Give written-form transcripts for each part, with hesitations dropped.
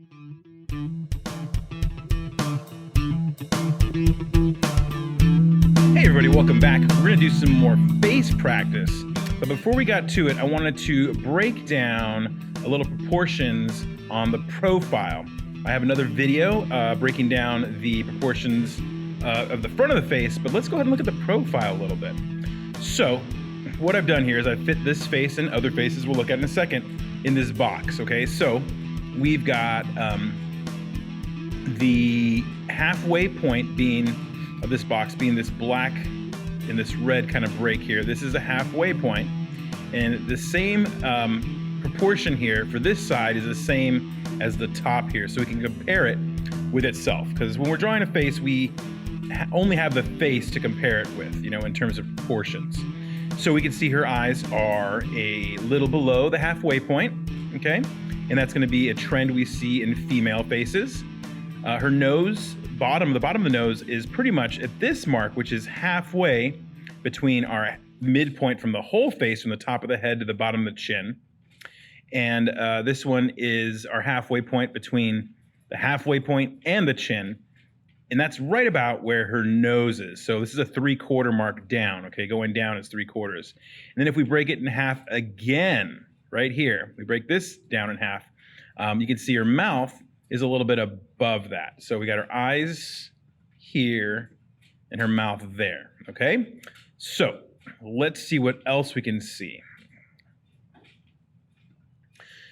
Hey everybody, welcome back. We're gonna do some more face practice. But before we got to it, I wanted to break down a little proportions on the profile. I have another video breaking down the proportions of the front of the face, but let's go ahead and look at the profile a little bit. So what I've done here is I fit this face and other faces we'll look at in a second in this box, okay? So we've got the halfway point of this box being this black and this red kind of break here. This is a halfway point, and the same proportion here for this side is the same as the top here, so we can compare it with itself, because when we're drawing a face, we only have the face to compare it with, you know, in terms of proportions. So we can see her eyes are a little below the halfway point, okay? And that's gonna be a trend we see in female faces. Her nose, the bottom of the nose is pretty much at this mark, which is halfway between our midpoint from the whole face, from the top of the head to the bottom of the chin. And this one is our halfway point between the halfway point and the chin. And that's right about where her nose is. So this is a 3/4 mark down, okay? Going down is 3/4. And then if we break it in half again, right here, we break this down in half, you can see her mouth is a little bit above that. So we got her eyes here and her mouth there, okay? So let's see what else we can see.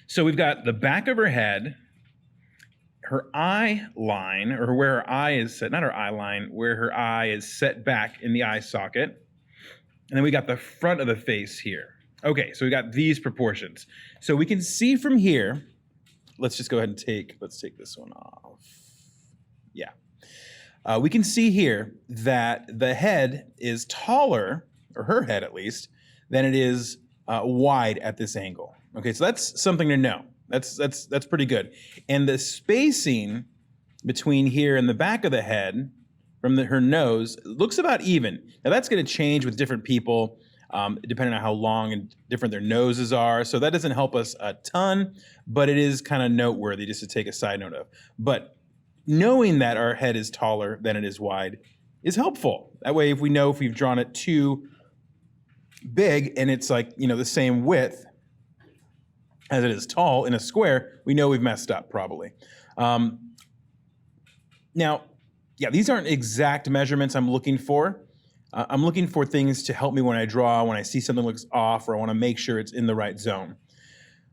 So we've got the back of her head, her eye line, or where her eye is set, not her eye line, where her eye is set back in the eye socket. And then we got the front of the face here. Okay, so we got these proportions. So we can see from here, let's just go ahead and let's take this one off. Yeah. We can see here that the head is taller, or her head at least, than it is wide at this angle. Okay, so that's something to know. That's pretty good. And the spacing between here and the back of the head from her nose looks about even. Now that's gonna change with different people, depending on how long and different their noses are. So that doesn't help us a ton, but it is kind of noteworthy just to take a side note of. But knowing that our head is taller than it is wide is helpful. That way, if we've drawn it too big and it's like, you know, the same width as it is tall in a square, we know we've messed up probably. Now, yeah, these aren't exact measurements I'm looking for. I'm looking for things to help me when I draw, when I see something looks off, or I want to make sure it's in the right zone.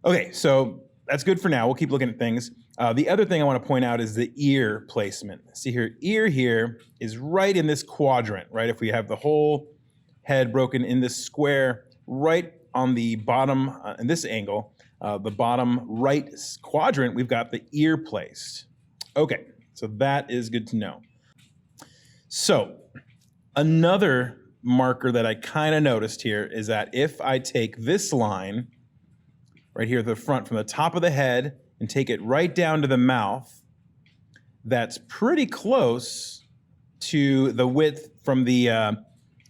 Okay, so that's good for now. We'll keep looking at things. The other thing I want to point out is the ear placement. See her ear here is right in this quadrant, right? If we have the whole head broken in this square, right on the bottom, in this angle, the bottom right quadrant, we've got the ear placed. Okay, so that is good to know. So another marker that I kind of noticed here is that if I take this line right here at the front from the top of the head and take it right down to the mouth, that's pretty close to the width from the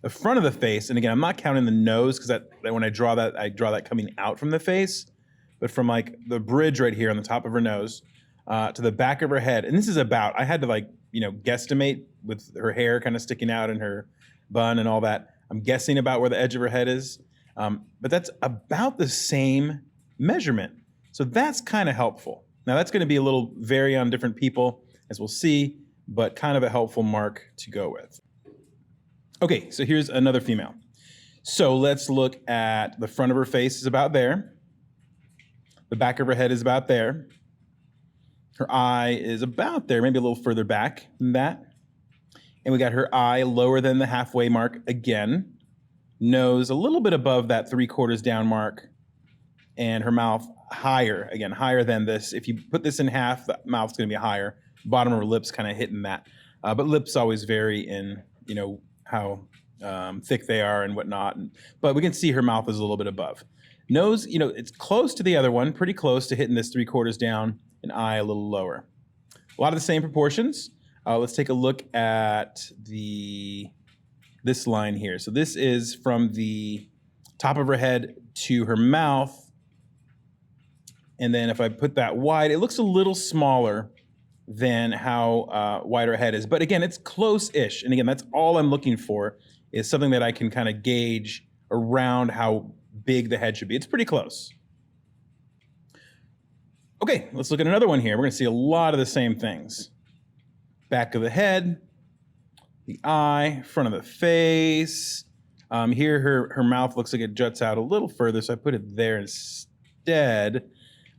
front of the face. And again, I'm not counting the nose, because that when I draw that coming out from the face, but from like the bridge right here on the top of her nose to the back of her head. And this is about, I had to guesstimate with her hair kind of sticking out and her bun and all that. I'm guessing about where the edge of her head is, but that's about the same measurement. So that's kind of helpful. Now that's going to be a little vary on different people, as we'll see, but kind of a helpful mark to go with. Okay, so here's another female. So let's look at the front of her face is about there. The back of her head is about there. Her eye is about there, maybe a little further back than that. And we got her eye lower than the halfway mark again. Nose a little bit above that 3/4 down mark. And her mouth higher, again, higher than this. If you put this in half, the mouth's gonna be higher. Bottom of her lips kind of hitting that. But lips always vary in, you know, how thick they are and whatnot. But we can see her mouth is a little bit above. Nose, you know, it's close to the other one, pretty close to hitting this 3/4 down, and eye a little lower. A lot of the same proportions. Let's take a look at this line here. So this is from the top of her head to her mouth. And then if I put that wide, it looks a little smaller than how wide her head is. But again, it's close-ish. And again, that's all I'm looking for, is something that I can kind of gauge around how big the head should be. It's pretty close. Okay, let's look at another one here. We're going to see a lot of the same things. Back of the head, the eye, front of the face. Here, her mouth looks like it juts out a little further, so I put it there instead.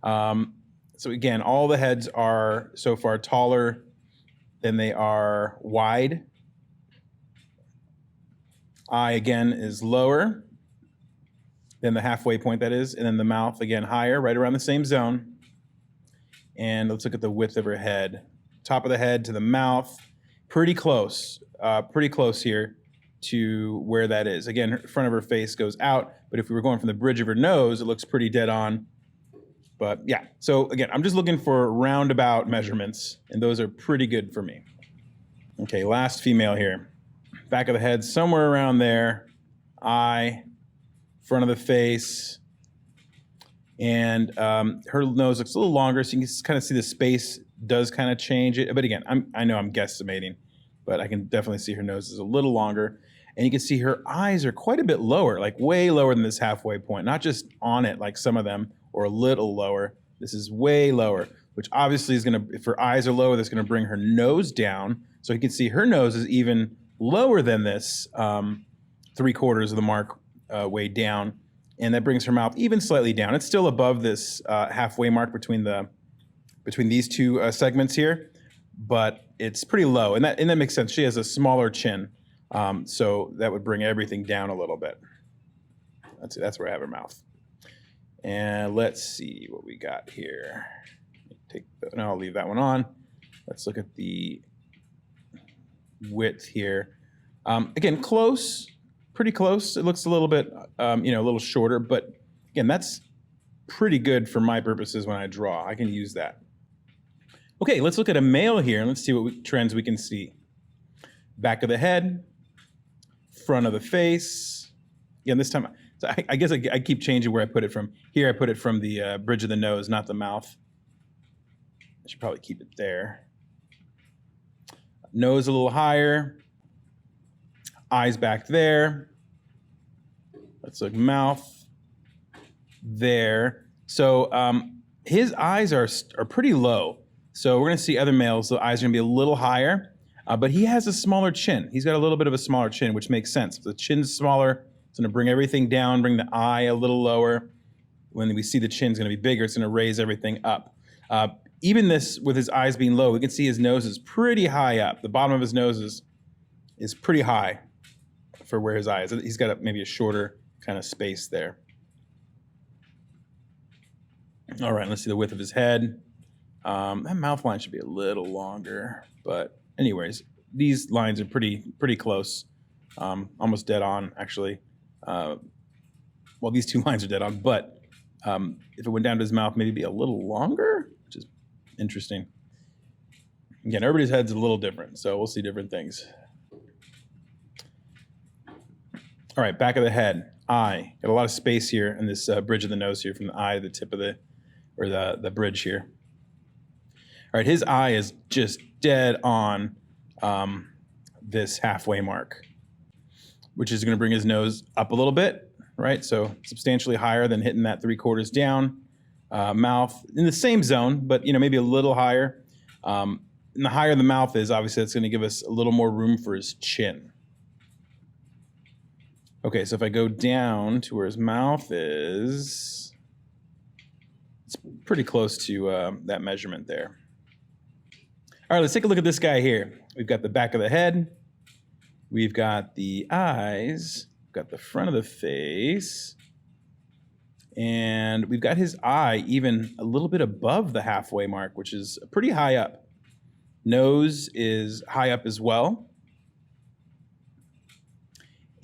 So again, all the heads are so far taller than they are wide. Eye, again, is lower than the halfway point, that is. And then the mouth, again, higher, right around the same zone. And let's look at the width of her head. Top of the head to the mouth, pretty close here to where that is. Again, her front of her face goes out, but if we were going from the bridge of her nose, it looks pretty dead on. But yeah, so again, I'm just looking for roundabout measurements, and those are pretty good for me. Okay, last female here. Back of the head, somewhere around there. Eye, front of the face. And her nose looks a little longer, so you can kind of see the space does kind of change it. But again, I know I'm guesstimating, but I can definitely see her nose is a little longer. And you can see her eyes are quite a bit lower, like way lower than this halfway point, not just on it like some of them, or a little lower. This is way lower, which obviously is going to, if her eyes are lower, that's going to bring her nose down. So you can see her nose is even lower than this 3/4 of the mark way down. And that brings her mouth even slightly down. It's still above this halfway mark between these two segments here, but it's pretty low. And that makes sense. She has a smaller chin, so that would bring everything down a little bit. That's where I have her mouth. And let's see what we got here. No, I'll leave that one on. Let's look at the width here. Again, close, pretty close. It looks a little bit, a little shorter, but again, that's pretty good for my purposes when I draw. I can use that. Okay, let's look at a male here and let's see what trends we can see. Back of the head, front of the face. Again, this time, so I guess I keep changing where I put it from. Here I put it from the bridge of the nose, not the mouth. I should probably keep it there. Nose a little higher. Eyes back there. Let's look, mouth there. So his eyes are pretty low. So we're going to see other males, the eyes are going to be a little higher, but he has a smaller chin. He's got a little bit of a smaller chin, which makes sense. If the chin's smaller, it's going to bring everything down, bring the eye a little lower. When we see the chin's going to be bigger, it's going to raise everything up. Even this, with his eyes being low, we can see his nose is pretty high up. The bottom of his nose is pretty high for where his eye is. He's got maybe a shorter kind of space there. All right, let's see the width of his head. That mouth line should be a little longer, but anyways, these lines are pretty close, almost dead on, actually. Well, these two lines are dead on, but if it went down to his mouth, maybe be a little longer, which is interesting. Again, everybody's head's a little different, so we'll see different things. All right, back of the head, eye. Got a lot of space here in this bridge of the nose here, from the eye to the tip of the bridge here. All right, his eye is just dead on this halfway mark, which is going to bring his nose up a little bit, right? So substantially higher than hitting that 3/4 down. Mouth in the same zone, but maybe a little higher. And the higher the mouth is, obviously, that's going to give us a little more room for his chin. Okay, so if I go down to where his mouth is, it's pretty close to that measurement there. All right, let's take a look at this guy here. We've got the back of the head. We've got the eyes. We've got the front of the face. And we've got his eye even a little bit above the halfway mark, which is pretty high up. Nose is high up as well.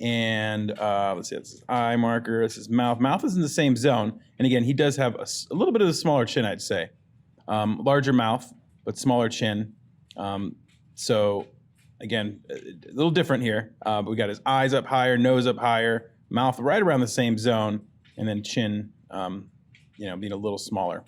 And let's see, that's his eye marker. This is mouth. Mouth is in the same zone. And again, he does have a little bit of a smaller chin, I'd say. Larger mouth, but smaller chin. So again, a little different here. But we got his eyes up higher, nose up higher, mouth right around the same zone, and then chin being a little smaller.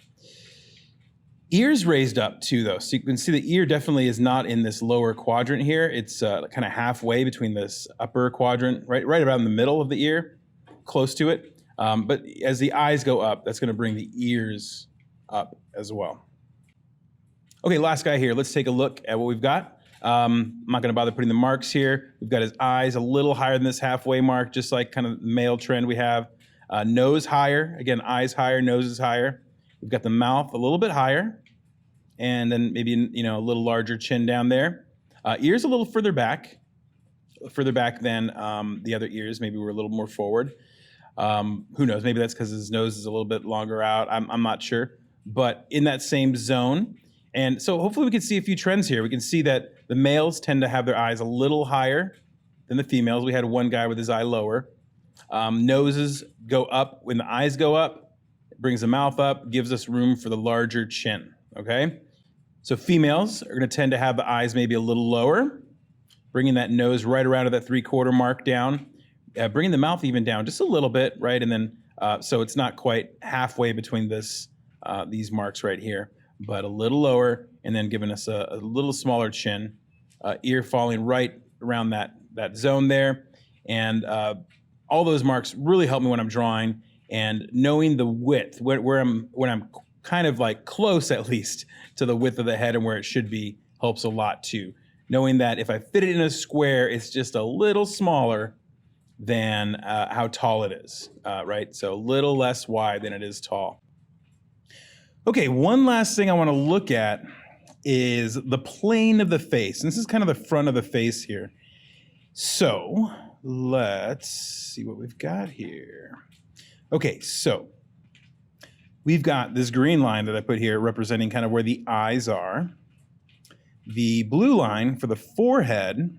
Ears raised up too, though. So you can see the ear definitely is not in this lower quadrant here. It's kind of halfway between this upper quadrant, right around the middle of the ear, close to it. But as the eyes go up, that's going to bring the ears up as well. Okay, last guy here. Let's take a look at what we've got. I'm not going to bother putting the marks here. We've got his eyes a little higher than this halfway mark, just like kind of the male trend we have. Nose higher. Again, eyes higher, nose is higher. We've got the mouth a little bit higher, and then maybe a little larger chin down there. Ears a little further back than the other ears. Maybe we're a little more forward. Who knows? Maybe that's because his nose is a little bit longer out. I'm not sure, but in that same zone. And so hopefully we can see a few trends here. We can see that the males tend to have their eyes a little higher than the females. We had one guy with his eye lower. Noses go up when the eyes go up. Brings the mouth up, gives us room for the larger chin, okay? So females are gonna tend to have the eyes maybe a little lower, bringing that nose right around to that 3/4 mark down, bringing the mouth even down just a little bit, right? And then, so it's not quite halfway between these marks right here, but a little lower, and then giving us a little smaller chin, ear falling right around that zone there. And all those marks really help me when I'm drawing. And knowing the width, when I'm kind of like close at least to the width of the head and where it should be, helps a lot too. Knowing that if I fit it in a square, it's just a little smaller than how tall it is, right? So a little less wide than it is tall. Okay, one last thing I want to look at is the plane of the face. And this is kind of the front of the face here. So let's see what we've got here. Okay, so we've got this green line that I put here representing kind of where the eyes are, the blue line for the forehead,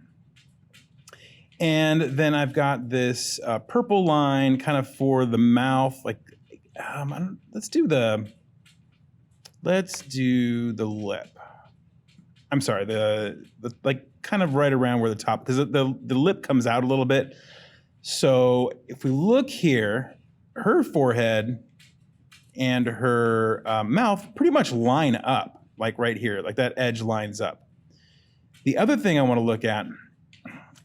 and then I've got this purple line kind of for the mouth. Like, let's do the lip. I'm sorry, the like kind of right around where the top, because the lip comes out a little bit. So if we look here, her forehead and her mouth pretty much line up, like right here, like that edge lines up. The other thing I want to look at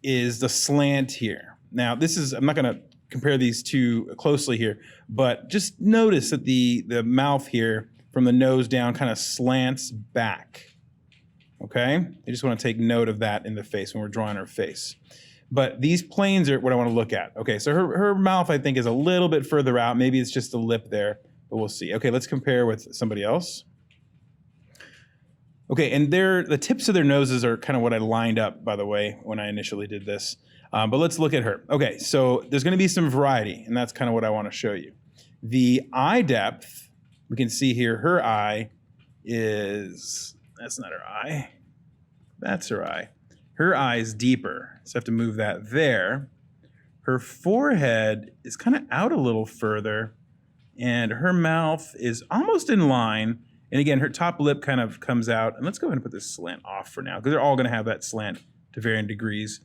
is the slant here. Now, I'm not going to compare these two closely here, but just notice that the mouth here from the nose down kind of slants back, okay? I just want to take note of that in the face when we're drawing her face. But these planes are what I want to look at. Okay, so her mouth, I think, is a little bit further out. Maybe it's just the lip there, but we'll see. Okay, let's compare with somebody else. Okay, and the tips of their noses are kind of what I lined up, by the way, when I initially did this. But let's look at her. Okay, so there's going to be some variety, and that's kind of what I want to show you. The eye depth, we can see here, her eye that's not her eye. That's her eye. Her eye is deeper, so I have to move that there. Her forehead is kind of out a little further, and her mouth is almost in line. And again, her top lip kind of comes out. And let's go ahead and put this slant off for now, because they're all going to have that slant to varying degrees,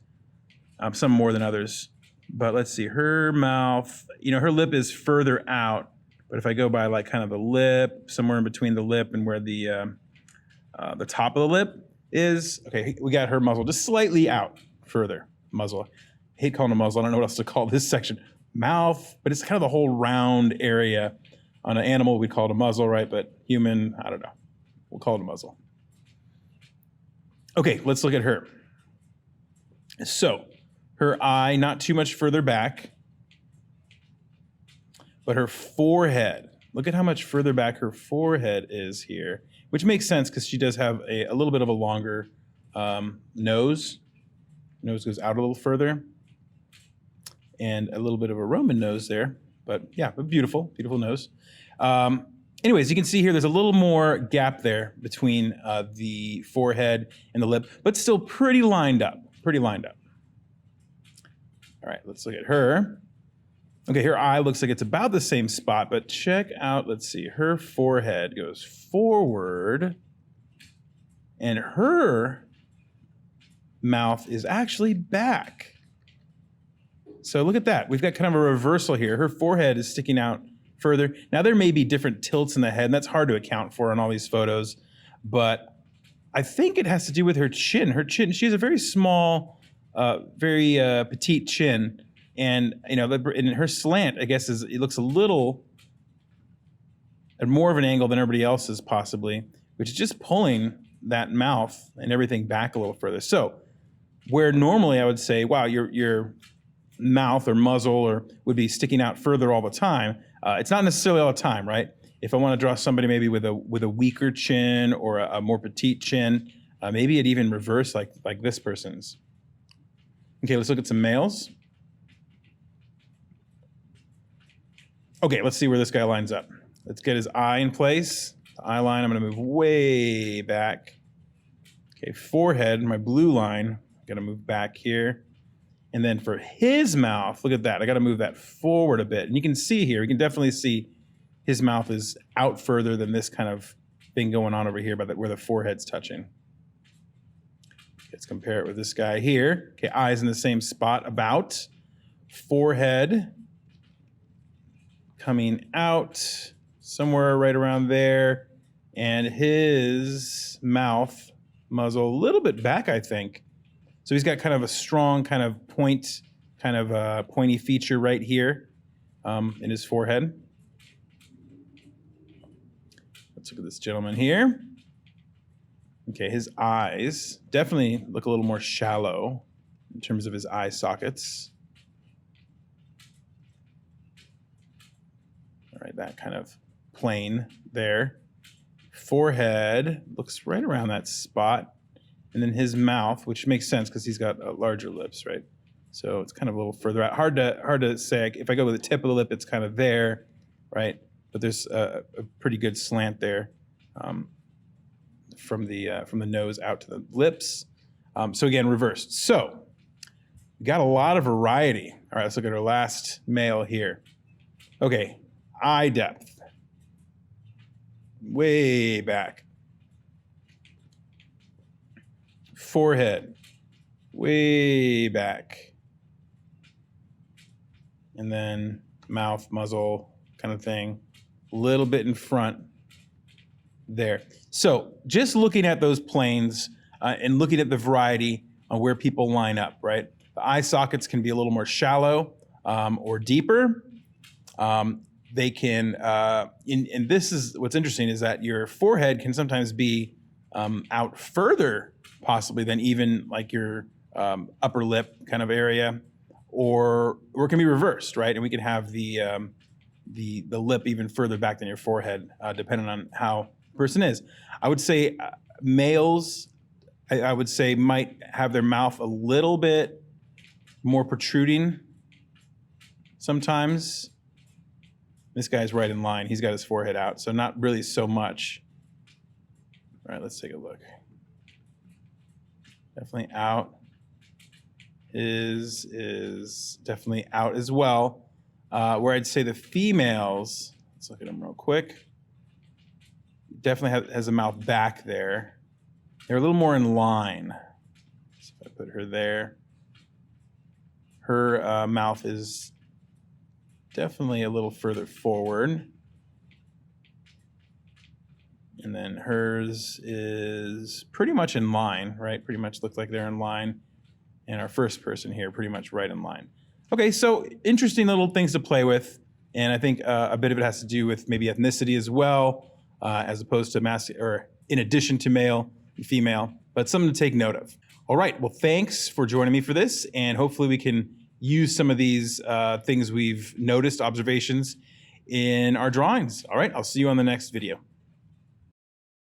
some more than others. But let's see, her mouth, her lip is further out. But if I go by like kind of the lip, somewhere in between the lip and where the top of the lip is, okay, we got her muzzle just slightly out further. Muzzle. I hate calling it a muzzle. I don't know what else to call this section. Mouth, but it's kind of the whole round area. On an animal, we call it a muzzle, right? But human, I don't know. We'll call it a muzzle. Okay, let's look at her. So, her eye, not too much further back, but her forehead. Look at how much further back her forehead is here, which makes sense because she does have a little bit of a longer nose. Nose goes out a little further, and a little bit of a Roman nose there. But yeah, but beautiful, beautiful nose. Anyways, you can see here there's a little more gap there between the forehead and the lip, but still pretty lined up, pretty lined up. All right, let's look at her. Okay, her eye looks like it's about the same spot, but check out, let's see, her forehead goes forward, and her mouth is actually back. So look at that. We've got kind of a reversal here. Her forehead is sticking out further. Now there may be different tilts in the head, and that's hard to account for in all these photos, but I think it has to do with her chin. Her chin, she has a very small, very petite chin, and and her slant, I guess, it looks a little at more of an angle than everybody else's possibly, which is just pulling that mouth and everything back a little further. So where normally I would say, wow, your mouth or muzzle would be sticking out further all the time, it's not necessarily all the time, right? If I want to draw somebody maybe with a weaker chin or a more petite chin, maybe it even reverse like this person's. Okay, let's look at some males. Okay, let's see where this guy lines up. Let's get his eye in place. The eye line, I'm going to move way back. Okay, forehead, my blue line, I'm going to move back here. And then for his mouth, look at that. I got to move that forward a bit. And you can see here, you can definitely see his mouth is out further than this kind of thing going on over here by where the forehead's touching. Let's compare it with this guy here. Okay, eyes in the same spot about. Forehead coming out somewhere right around there. And his mouth, muzzle, a little bit back, I think. So he's got kind of a strong kind of point, kind of pointy feature right here in his forehead. Let's look at this gentleman here. Okay, his eyes definitely look a little more shallow in terms of his eye sockets. All right, that kind of plane there. Forehead looks right around that spot. And then his mouth, which makes sense because he's got larger lips, right? So it's kind of a little further out. Hard to say. If I go with the tip of the lip, it's kind of there, right? But there's a pretty good slant there from the nose out to the lips. So again, reversed. So we got a lot of variety. All right, let's look at our last male here. Okay, eye depth. Way back. Forehead, way back. And then mouth, muzzle kind of thing, a little bit in front there. So just looking at those planes and looking at the variety on where people line up, right? The eye sockets can be a little more shallow or deeper. They can, and this is what's interesting, is that your forehead can sometimes be out further possibly than even like your upper lip kind of area, or it can be reversed, right? And we can have the lip even further back than your forehead, depending on how the person is. I would say males, I would say, might have their mouth a little bit more protruding sometimes. This guy's right in line. He's got his forehead out, so not really so much. All right, let's take a look. Definitely out. Is definitely out as well. Where I'd say the females, let's look at them real quick. Definitely has a mouth back there. They're a little more in line. So if I put her there, her mouth is definitely a little further forward. And then hers is pretty much in line, right? Pretty much looks like they're in line. And our first person here, pretty much right in line. Okay, so interesting little things to play with. And I think a bit of it has to do with maybe ethnicity as well, as opposed to or in addition to male and female, but something to take note of. All right, well, thanks for joining me for this. And hopefully we can use some of these things we've noticed, observations, in our drawings. All right, I'll see you on the next video.